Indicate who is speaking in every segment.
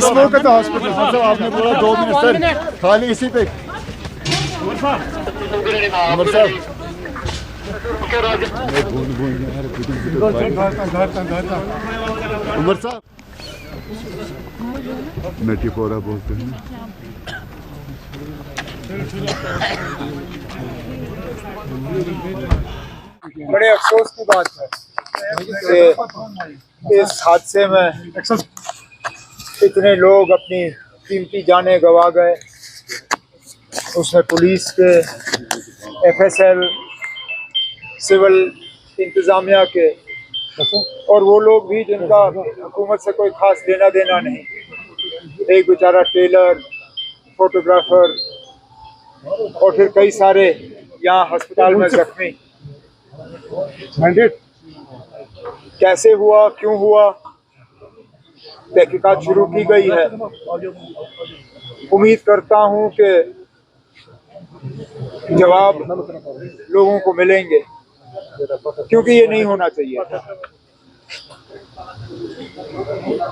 Speaker 1: Smoke at the hospital. मतलब आपने बोला 2 मिनट सर, खाली इसी पे। उमर साहब उमर साहब मेटीफोरा बोलते हैं।
Speaker 2: बड़े अफसोस की बात है कि इस हादसे में इतने लोग अपनी कीमती जानें गंवा गए। उसमें पुलिस के, FSL, सिविल इंतज़ामिया के और वो लोग भी जिनका हुकूमत से कोई ख़ास लेना देना नहीं। एक बेचारा टेलर, फोटोग्राफर और फिर कई सारे यहाँ अस्पताल में जख्मी। कैसे हुआ, क्यों हुआ, तहकीकात शुरू की गई है। उम्मीद करता हूँ कि जवाब लोगों को मिलेंगे, क्योंकि ये नहीं होना चाहिए था।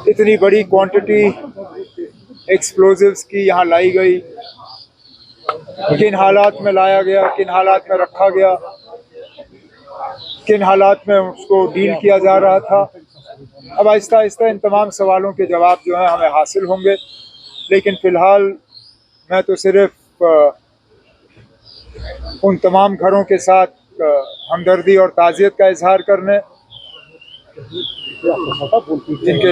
Speaker 2: इतनी बड़ी क्वांटिटी एक्सप्लोजिव्स की यहाँ लाई गई, किन हालात में लाया गया, किन हालात में रखा गया, किन हालात में उसको डील किया जा रहा था। अब आहिस्ता आहिस्ता इन तमाम सवालों के जवाब जो हैं हमें हासिल होंगे। लेकिन फ़िलहाल मैं तो सिर्फ उन तमाम घरों के साथ हमदर्दी और ताज़ियत का इजहार करने, जिनके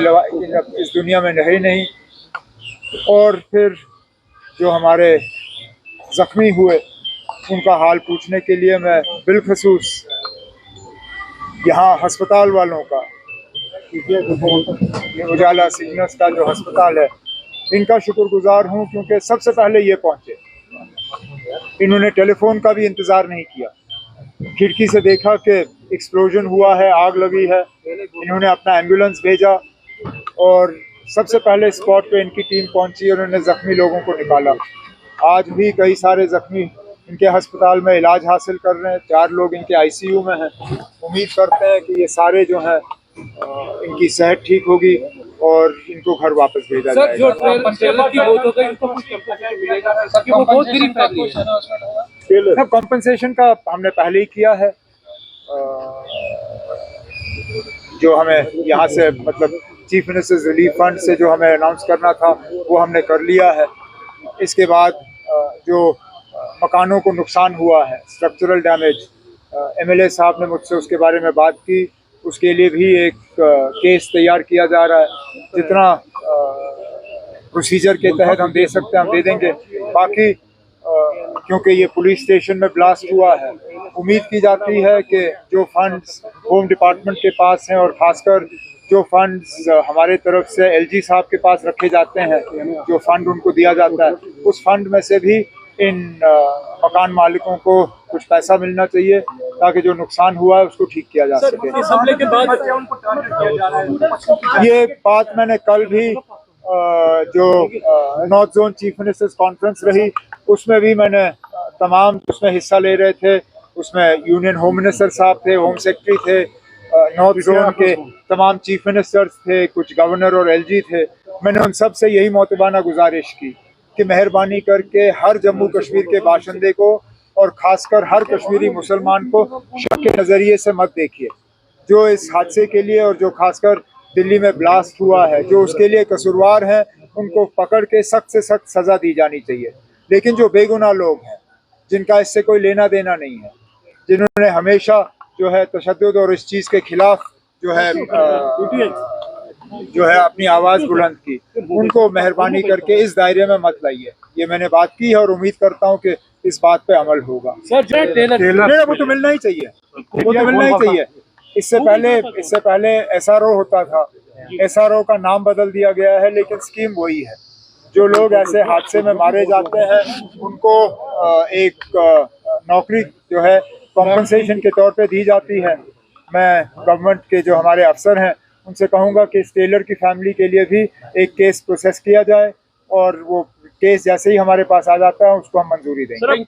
Speaker 2: इस दुनिया में रहे नहीं, और फिर जो हमारे ज़ख्मी हुए उनका हाल पूछने के लिए मैं बिलखसूस यहाँ अस्पताल वालों का, उजाला सिग्नस का जो अस्पताल है, इनका शुक्रगुजार हूँ, क्योंकि सबसे पहले ये पहुँचे। इन्होंने टेलीफोन का भी इंतज़ार नहीं किया। खिड़की से देखा कि एक्सप्लोजन हुआ है, आग लगी है, इन्होंने अपना एम्बुलेंस भेजा और सबसे पहले स्पॉट पे इनकी टीम पहुंची और उन्होंने ज़ख्मी लोगों को निकाला। आज भी कई सारे ज़ख्मी इनके अस्पताल में इलाज हासिल कर रहे हैं। 4 लोग इनके ICU में हैं। उम्मीद करते हैं कि ये सारे जो हैं इनकी सेहत ठीक होगी और इनको घर वापस भेजा जाएगा। कॉम्पनसेशन का हमने पहले ही किया है। जो हमें यहाँ से मतलब चीफ मिनिस्टर्स रिलीफ फंड से जो हमें अनाउंस करना था वो हमने कर लिया है। इसके बाद जो मकानों को नुकसान हुआ है, स्ट्रक्चरल डैमेज, MLA साहब ने मुझसे उसके बारे में बात की। उसके लिए भी एक केस तैयार किया जा रहा है। जितना प्रोसीजर के तहत हम दे सकते हैं हम दे देंगे। बाकी क्योंकि ये पुलिस स्टेशन में ब्लास्ट हुआ है, उम्मीद की जाती है कि जो फंड्स होम डिपार्टमेंट के पास हैं और ख़ासकर जो फंड्स हमारे तरफ से LG साहब के पास रखे जाते हैं, जो फंड उनको दिया जाता है, उस फंड में से भी इन मकान मालिकों को कुछ पैसा मिलना चाहिए ताकि जो नुकसान हुआ है उसको ठीक किया जा सके। ये बात मैंने कल भी जो north zone chief ministers conference रही उसमें भी मैंने तमाम उसमें हिस्सा ले रहे थे। उसमें यूनियन होम मिनिस्टर साहब थे, होम सेक्रेटरी थे, नॉर्थ जोन के तमाम चीफ मिनिस्टर्स थे, कुछ गवर्नर और LG थे। मैंने उन सब से यही मोतबाना गुजारिश की कि मेहरबानी करके हर जम्मू कश्मीर के बाशिंदे को और ख़ासकर हर कश्मीरी मुसलमान को शक के नज़रिए से मत देखिए। जो इस हादसे के लिए और जो खासकर दिल्ली में ब्लास्ट हुआ है, जो उसके लिए कसूरवार हैं, उनको पकड़ के सख्त से सख्त सज़ा दी जानी चाहिए। लेकिन जो बेगुनाह लोग हैं, जिनका इससे कोई लेना देना नहीं है, जिन्होंने हमेशा जो है तशद्दुद और इस चीज़ के खिलाफ जो है अपनी आवाज़ बुलंद की, उनको मेहरबानी करके इस दायरे में मत लाइए। ये मैंने बात की है और उम्मीद करता हूँ कि इस बात पे अमल होगा। वो तो मिलना ही चाहिए, वो तो मिलना ही चाहिए। इससे पहले SRO होता था, SRO का नाम बदल दिया गया है, लेकिन स्कीम वही है। जो लोग ऐसे हादसे में मारे जाते हैं उनको एक नौकरी जो है कॉम्पनसेशन के तौर पे दी जाती है। मैं गवर्नमेंट के जो हमारे अफसर हैं उनसे कहूँगा कि इस टेलर की फैमिली के लिए भी एक केस प्रोसेस किया जाए और वो केस जैसे ही हमारे पास आ जाता है उसको हम मंजूरी देंगे।